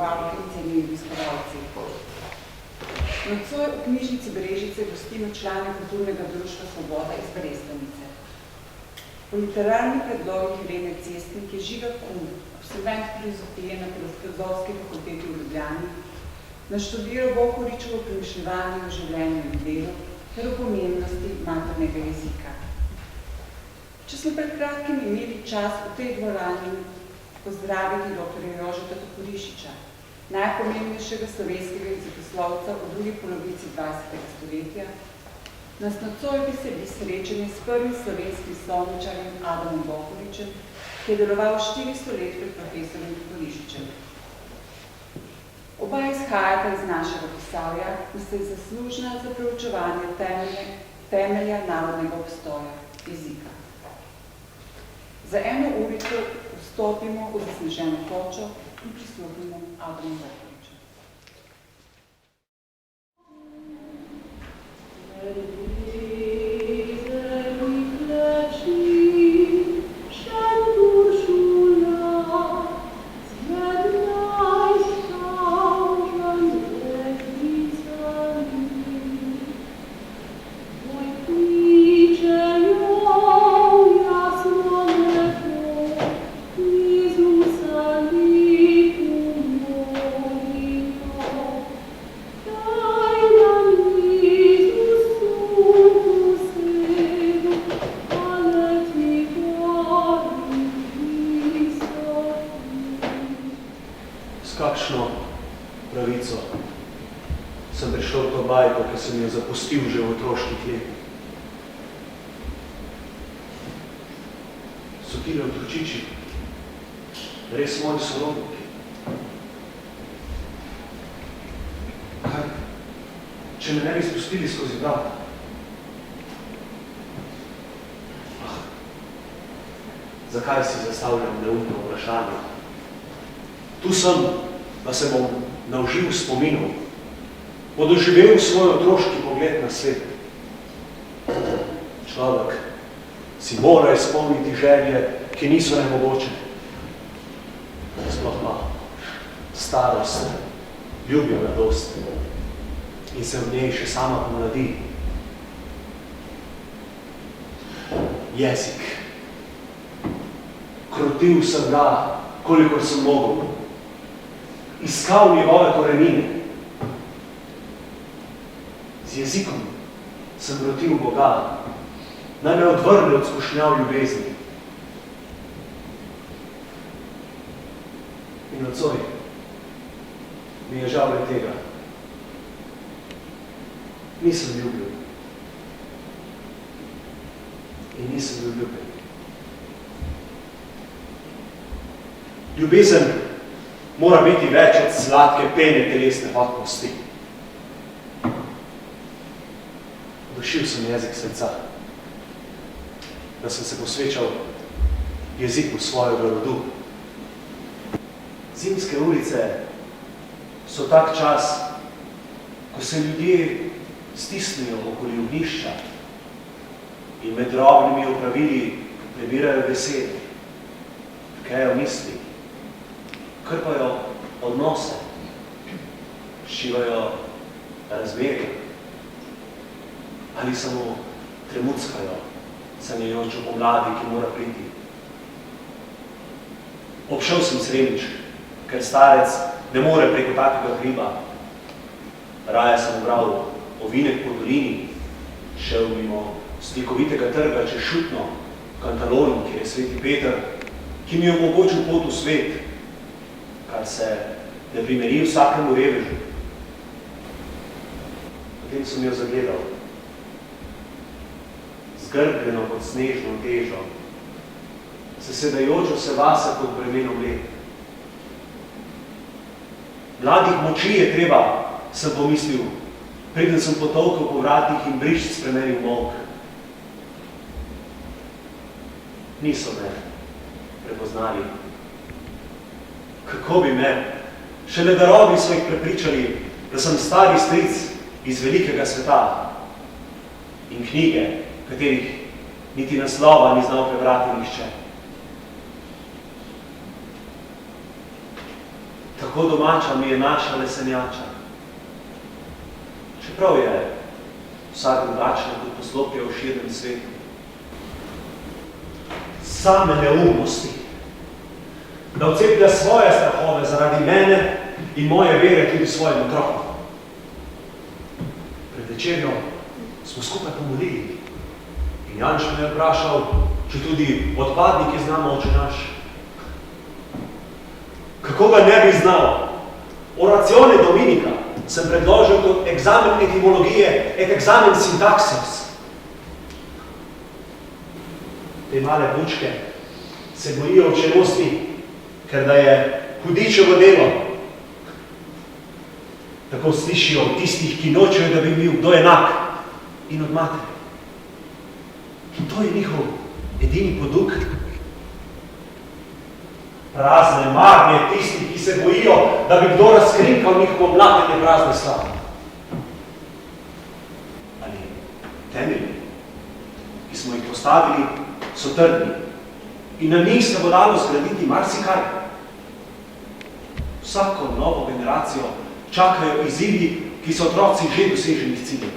obiskovalke in cenjeni obiskovalci. Nocoj v knjižnici Brežice gostimo člane kulturnega društva Svoboda iz Brestanice. Po literarnih predlogih Helene Cestnik je Žiga Kun, absolvent filozofije na Filozofski fakulteti v Ljubljani, naštudiral Bohoričevo premišljevanje o življenju in delu ter o pomembnosti maternega jezika. Če smo pred kratkim imeli čas v tej dvorani pozdraviti dr. Jožeta Toporišiča, najpomembnejšega slovenskega jezikoslovca v drugi polovici 20. stoletja, nas nocoj veseli srečanje s prvim slovenskim slovničarjem Adamom Bohoričem, ki je deloval 400 let pred profesorjem Toporišičem. Oba izhajata iz našega Posavja in sta zaslužna za preučevanje temelja narodnega obstoja, jezika. Za eno urico vstopimo v zasneženo kočo in prisluhnimo Adamu Bohoriču. Zapustil že v otroških letih. So tile otročiči, res moji sorodniki. Kaj, če me ne bi spustili skozi vrata? Zakaj si zastavljam neumno vprašanje? Tu sem, da se bom naužil spominov, podoživel svoj otroški pogled na svet. Človek si mora izpolniti želje, ki niso nemogoče. Sploh pa starost, ljubi mladost in se v njej še sama pomladi. Jezik. Krotil sem ga, kolikor sem mogel. Iskal njegove korenine. Z jezikom sem rotil Boga, naj me odvrne od skušnjav ljubezni. In nocoj mi je žal tega. Nisem ljubil. In nisem bil ljubljen. Ljubezen mora biti več od sladke pene telesne hotnosti. Dušil sem jezik srca, da sem se posvečal jeziku svojega rodu. Zimske ulice so tak čas, ko se ljudje stisnijo okoli ognjišča in med drobnimi opravili prebirajo besede, tkejo misli, krpajo odnose, šivajo razmerje ali samo tremuckajo sanjajočo pomladi, ki mora priti. Obšel sem Sremič, ker starec ne more preko takega hriba. Raje sem ubral ovinek po dolini, šel mimo slikovitega trga čez Šutno, Kantalon, kjer je sveti Peter, ki mi je omogočil pot v svet, kar se ne primeri vsakemu revežu. Potem sem jo zagledal, zgrbljeno pod snežno težo, sesedajočo se vase pod bremenom let. Mladih moči je treba, sem pomislil, preden sem potolkal po vratih in brišč spremenil molk. Niso me prepoznali. Kako bi me, šele darovi so jih prepričali, da sem stari stric iz velikega sveta in knjige, katerih niti naslova ni znal prebrati nihče. kako domača mi je naša lesenjača. Čeprav je vsak drugačen kot poslopje v širnem svetu. Same neumnosti, da vceplja svoje strahove zaradi mene in moje vere tudi svojim otrokom. Pred večerjo smo skupaj pomolili in Janš me je vprašal, če tudi odpadniki znamo Oče naš. Kako ga ne bi znal? Oracione Dominika sem predložil kot egzamen etimologije et examen syntaxis. Te male bučke se bojijo učenosti, ker da je hudičevo delo. Tako slišijo od tistih, ki nočejo, da bi bil kdo enak in od matere. In to je njihov edini poduk. Prazne marnje tistih, ki se bojijo, da bi kdo razkrinkal njihovo mlatenje prazne slave. Ali temelji, ki smo jih postavili, so trdni in na njih se bo dalo zgraditi marsikaj. Vsako novo generacijo čakajo izzivi, ki so otroci že doseženih ciljev.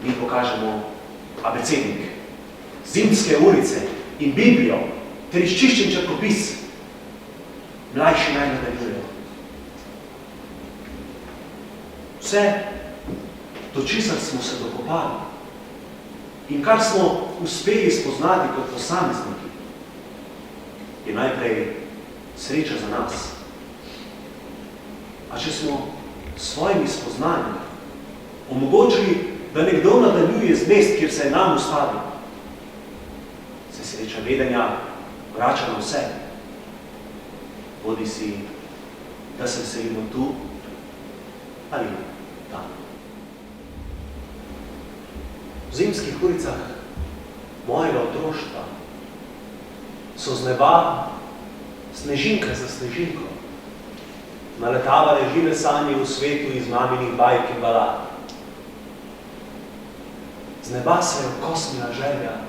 Mi pokažemo abecednik, zimske ulice in Biblijo ter izčiščen črkopis. Mlajši naj nadaljujejo. Vse, do česar smo se dokopali in kar smo uspeli spoznati kot posamezniki, je najprej sreča za nas. A če smo svojimi spoznanji omogočili, da nekdo nadaljuje z mest, kjer se je nam ustavil, se sreča vedenja vrača na vse. Bodi si, da se veselimo tu ali tam. V zimskih ulicah mojega otroštva so z neba snežinka za snežinko naletavale žive sanje v svetu iz maminih bajk in balad. Z neba se je okosnila želja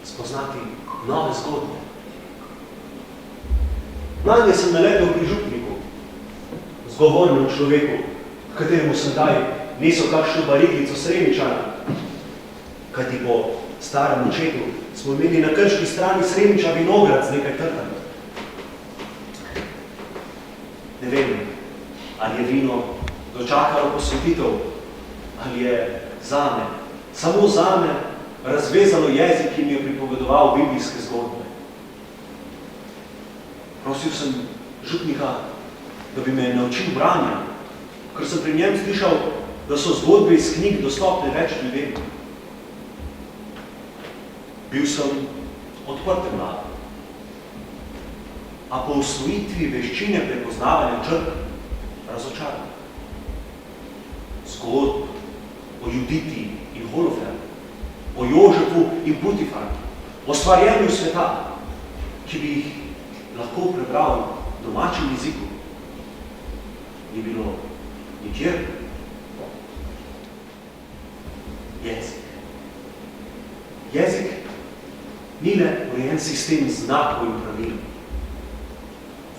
spoznati nove zgodbe. Nanje sem naletel pri župniku, zgovornem človeku, kateremu sem daj nesel kakšno bariglico Sremičana, kajti po starem očetu smo imeli na krški strani Sremiča vinograd z nekaj trtami. Ne vem, ali je vino dočakalo posvetitev, ali je zame, samo zame, razvezalo jezik, ki mi je pripovedoval biblijske zgodbe. Prosil sem župnika, da bi me naučil branja, ker sem pri njem slišal, da so zgodbe iz knjig dostopne več ljudem. Bil sem odprte mlade, a po usvojitvi veščine prepoznavanja črk razočaran. Zgodb o Juditi in Holofernu, o Jožefu in Putifarju, o stvarjenju sveta, ki bi jih lahko prebral v domačem jeziku, ni bilo nikjer. Jezik. Jezik ni le urejen sistem znakov in pravil.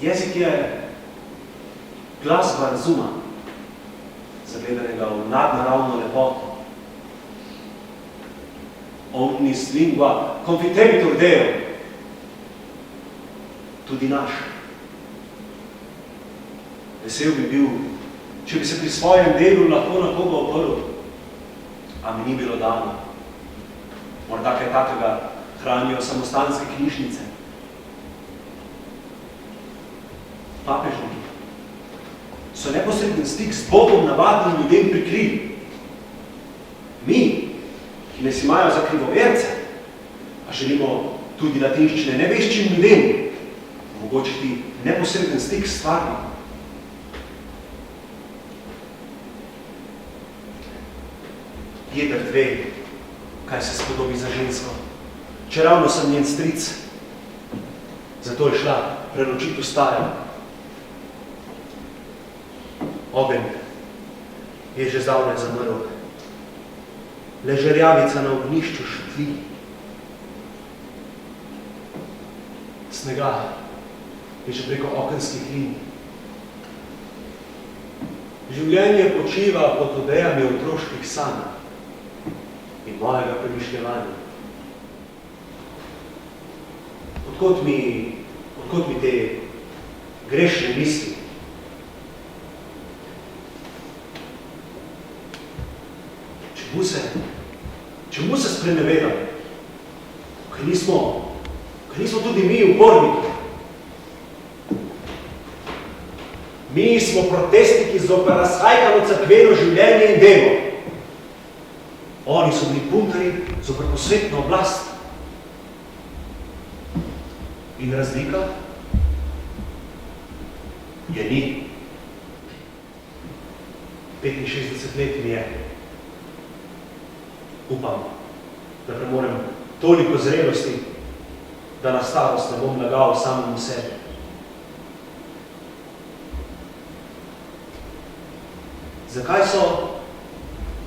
Jezik je glasba razuma, zagledanega v nadnaravno lepoto. Omnis lingua confitebitur Deo, tudi naš. Vesel bi bil, če bi se pri svojem delu lahko na koga oprl, a mi ni bilo dano. Morda kaj takega hranijo samostanske knjižnice. Papežniki so neposreden stik s Bogom navadnim ljudem prikrili. Mi, ki nas imajo za krivoverce, pa želimo tudi latinščine neveščim ljudem omogočiti neposreden stik s stvarnim. Jedrt ve, kaj se spodobi za žensko. Čeravno sem njen stric, zato je šla prenočiti v stajo. Ogenj je že zdavnaj zamrl. Le žerjavica na ognjišču šutli. Snega in še preko okenskih lin. Življenje počiva pod odejami otroških sanj in mojega premišljevanja. Odkot mi te grešne misli? Čemu se sprenevedam? Kaj nismo tudi mi uporniki? Mi smo protestniki zoper razhajkano cerkveno življenje in delo. Oni so bili buntari zoper posvetno oblast. In razlika je ni. 65 let mi je. Upam, da premorem toliko zrelosti, da na starost ne bom lagal samemu sebi. Zakaj so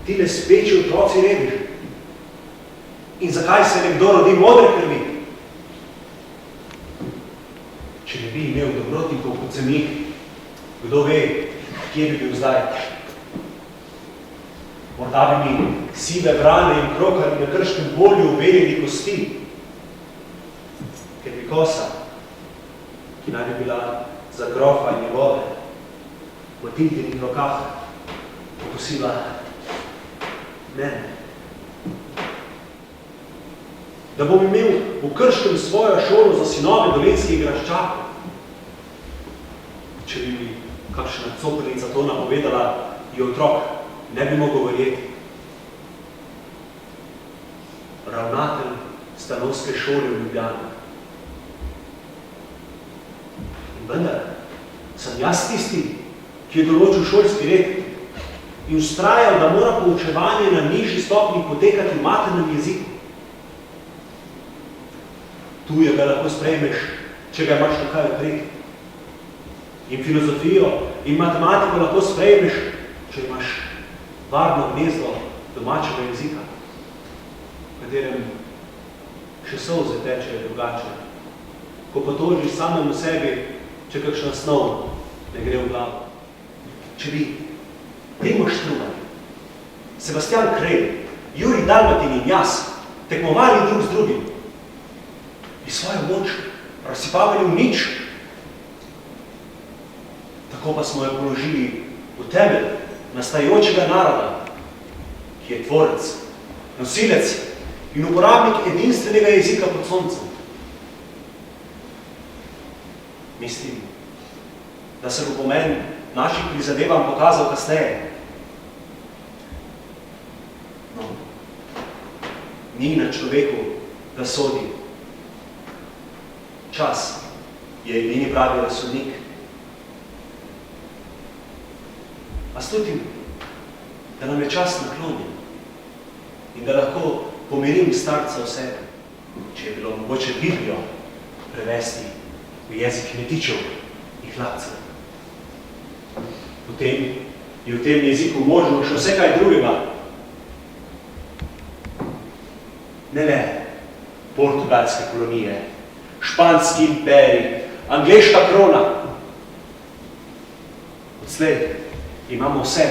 tile speči otroci reveži? In zakaj se nekdo rodi modre krvi? Če ne bi imel dobrotnikov kot sem jih, kdo ve, kje bi bil zdaj? Morda bi mi sive vrane in krokari na krškem polju uverili kosti, ker bi kosa, ki naj bi bila za grofa in njegove, v tintinih rokah pokosila mene. Da bom imel v Krškem svojo šolo za sinove dolenskih graščakov. Če bi mi kakšna coprnica to napovedala, je otrok ne bi mogel verjeti. Ravnatelj stanovske šole v Ljubljani. In vendar sem jaz tisti, ki je določil šolski red in vztrajal, da mora poučevanje na nižji stopnji potekati v maternem jeziku. Tujega lahko sprejmeš, če ga imaš nekaj odpreti. In filozofijo in matematiko lahko sprejmeš, če imaš varno gnezdo domačega jezika, v katerem še solze tečejo drugače. Ko potožiš samemu sebi, če kakšna snov ne gre v glavo. Če bi Primož Trubar, Sebastian Krelj, Jurij Dalmatin in jaz tekmovali drug z drugim, bi svojo moč razsipavali v nič. Tako pa smo jo položili v temelj nastajajočega naroda, ki je tvorec, nosilec in uporabnik edinstvenega jezika pod soncem. Mislim, da se bo pomen naših prizadevanj pokazal kasneje. No, ni na človeku, da sodi. Čas je edini pravi razsodnik. A slutim, da nam je čas naklonjen in da lahko pomirim starca v sebi, če je bilo mogoče Biblijo prevesti v jezik kmetičev in hlapcev. Potem je v tem jeziku možno še vse kaj drugega. Ne le portugalske kolonije, španski imperij, angleška krona. Odslej imamo vse,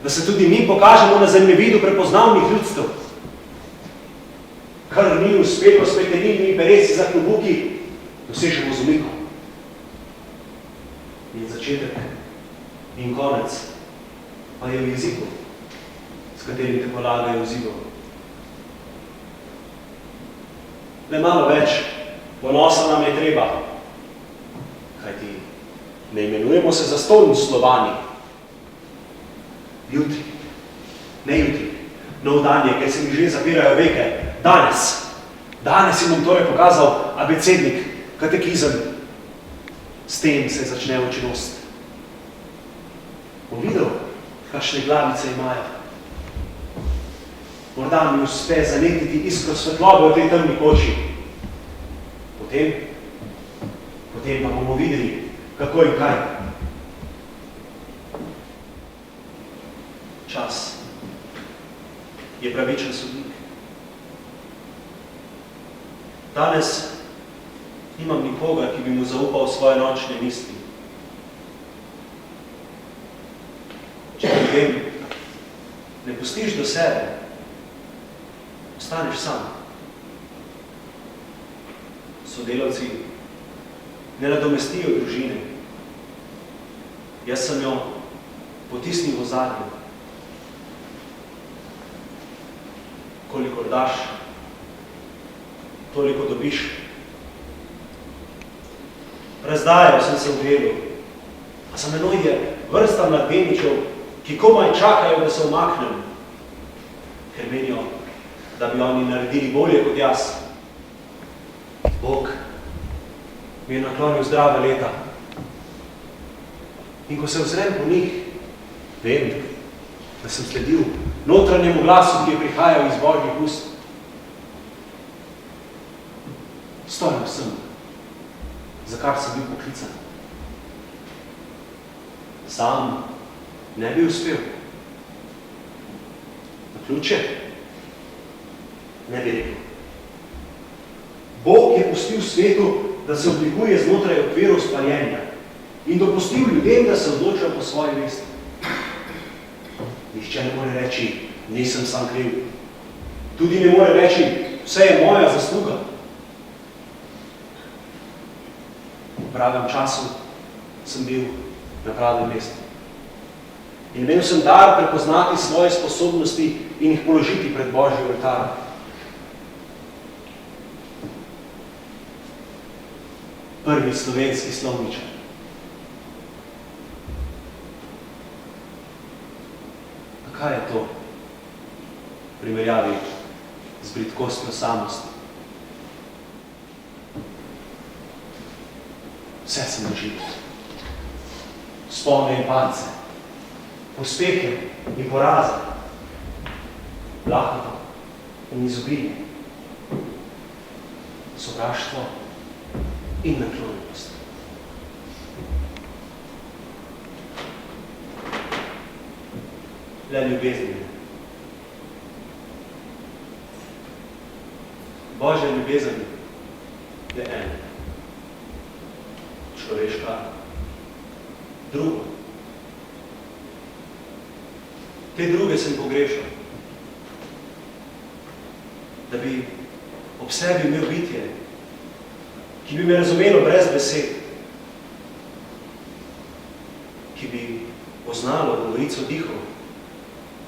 da se tudi mi pokažemo na zemljevidu prepoznavnih ljudstev. Kar ni uspelo s peteninimi peresi za klobuki, dosežemo z umikom. In začetek in konec pa je v jeziku, s katerim te polagajo vzivov. Le malo več ponosa nam je treba, kajti ne imenujemo se zastonj Slovani. Jutri, ne jutri, nov dan je, ker se mi že zapirajo veke, danes jim bom torej pokazal abecednik, katekizem, s tem se začne učenost. Bom videl, kakšne glavice imajo. Morda mi uspe zanetiti iskro svetlobe v tej temni koči. Potem pa bomo videli, kako in kaj. Čas je pravičen sodnik. Danes ni nimam nikogar, ki bi mu zaupal svoje nočne misli. Če ljudem ne pustiš do sebe, ostaneš sam. Sodelavci ne nadomestijo družine. Jaz sem jo potisnil v zadnje. Kolikor daš, toliko dobiš. Razdajal sem se v delu, a za menoj je vrsta mladeničev, ki komaj čakajo, da se umaknem, ker menijo, da bi oni naredili bolje kot jaz. Bog mi je naklonil zdrave leta. In ko se ozrem po njih, vem, da sem sledil notranjemu glasu, ki je prihajal iz Božjih ust. Storil sem, za kar sem bil poklican. Sam ne bi uspel. Na ključe ne bi rekel. Bog je pustil svetu, da se oblikuje znotraj okvirov stvarjenja in dopustil ljudem, da se odločajo po svoji vesti. Nihče ne more reči, nisem sam kriv. Tudi ne more reči, vse je moja zasluga. V pravem času sem bil na pravem mestu. In imel sem dar prepoznati svoje sposobnosti in jih položiti pred Božji oltar. Prvi slovenski slovničar. A kaj je to v primerjavi z bridkostjo samosti? Vse sem doživel. Spone in palce, uspehe in poraze, lakoto in izobilje, sovraštvo in naklonjenost. Le ljubezni. Božja ljubezen je ena. Človeška drugo. Te druge sem pogrešal. Da bi ob sebi imel bitje, ki bi me razumelo brez besed, ki bi poznalo govorico dihov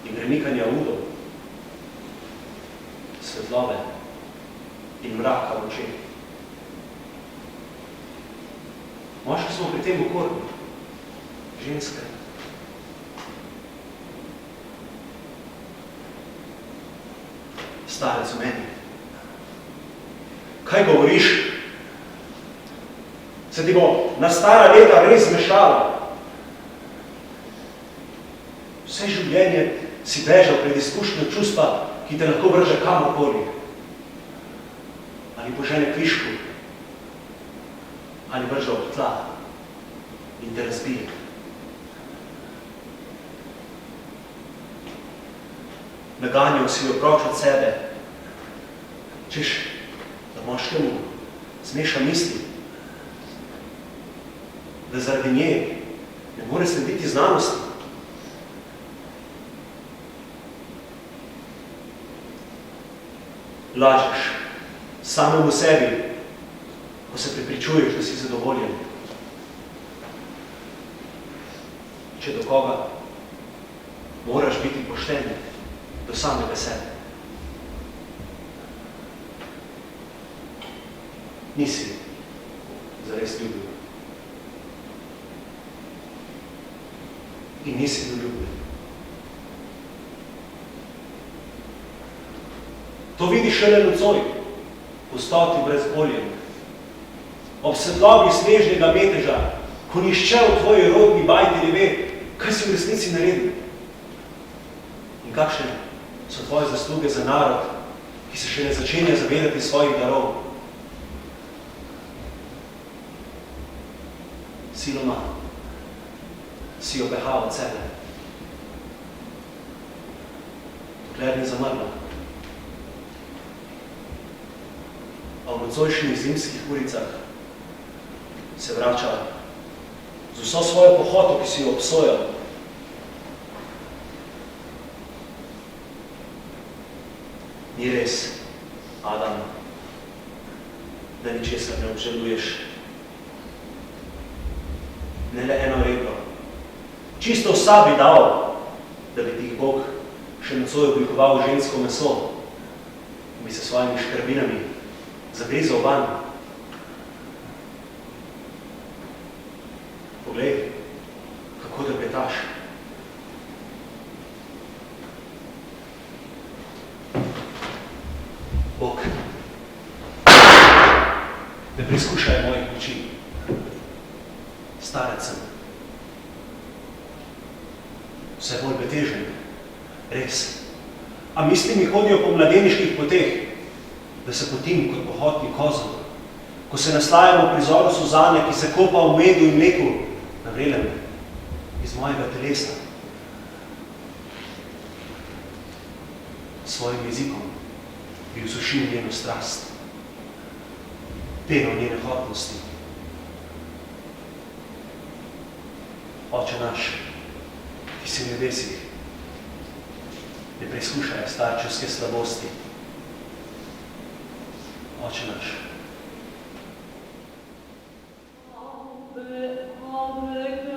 in premikanja udov, svetlobe in mraka v očeh. Moški smo pri tem okorni, ženske. Starec v meni. Kaj govoriš? Se ti bo na stara leta res zmešala? Vse življenje si bežal pred izkušnjo čustva, ki te lahko vrže kamorkoli. Ali požene kvišku, ali vrže ob tla in te razbije. Naganjal si jo proč od sebe, češ, da moškemu zmeša misli, da zaradi nje ne more slediti znanosti. Lažeš samemu sebi, ko se prepričuješ, da si zadovoljen. Če do koga, moraš biti pošten do samega sebe. Nisi zares ljubil. In nisi doljubljen. To vidiš šele nocoj, pustoti brezboljen. Ob svetlobi snežnega meteža, ko nišče v tvoji rodni bajti ne ve, kaj si v resnici naredil. In kakšne so tvoje zasluge za narod, ki se šele začenja zavedati svojih darov. Siloma si obehal od sebe, dokler ni zamrla. A v nocojšnjih zimskih uricah se vrača z vso svojo pohoto, ki si jo obsojal. Ni res, Adam, da ničesar ne obžaluješ. Ne le eno rebro. Čisto vsa bi dal, da bi ti jih Bog še nocoj oblikoval žensko meso in bi se svojimi škrbinami zagrizal van. Poglej, kako drgetaš. Bog, ne preizkušaj mojih moči. Starec sem. Vse bolj betežen. Res. A misli mi hodijo po mladeniških poteh, da se potim kot pohotni kozel, ko se naslajamo pri zoru Suzane, ki se kopa v medu in mleku, na vrelem iz mojega telesa. S svojim jezikom bi usušil njeno strast, peno njene hotnosti. Oče naš, ki si v nebesih, ne preizkušaj starčevske slabosti. Oče naš. Amen.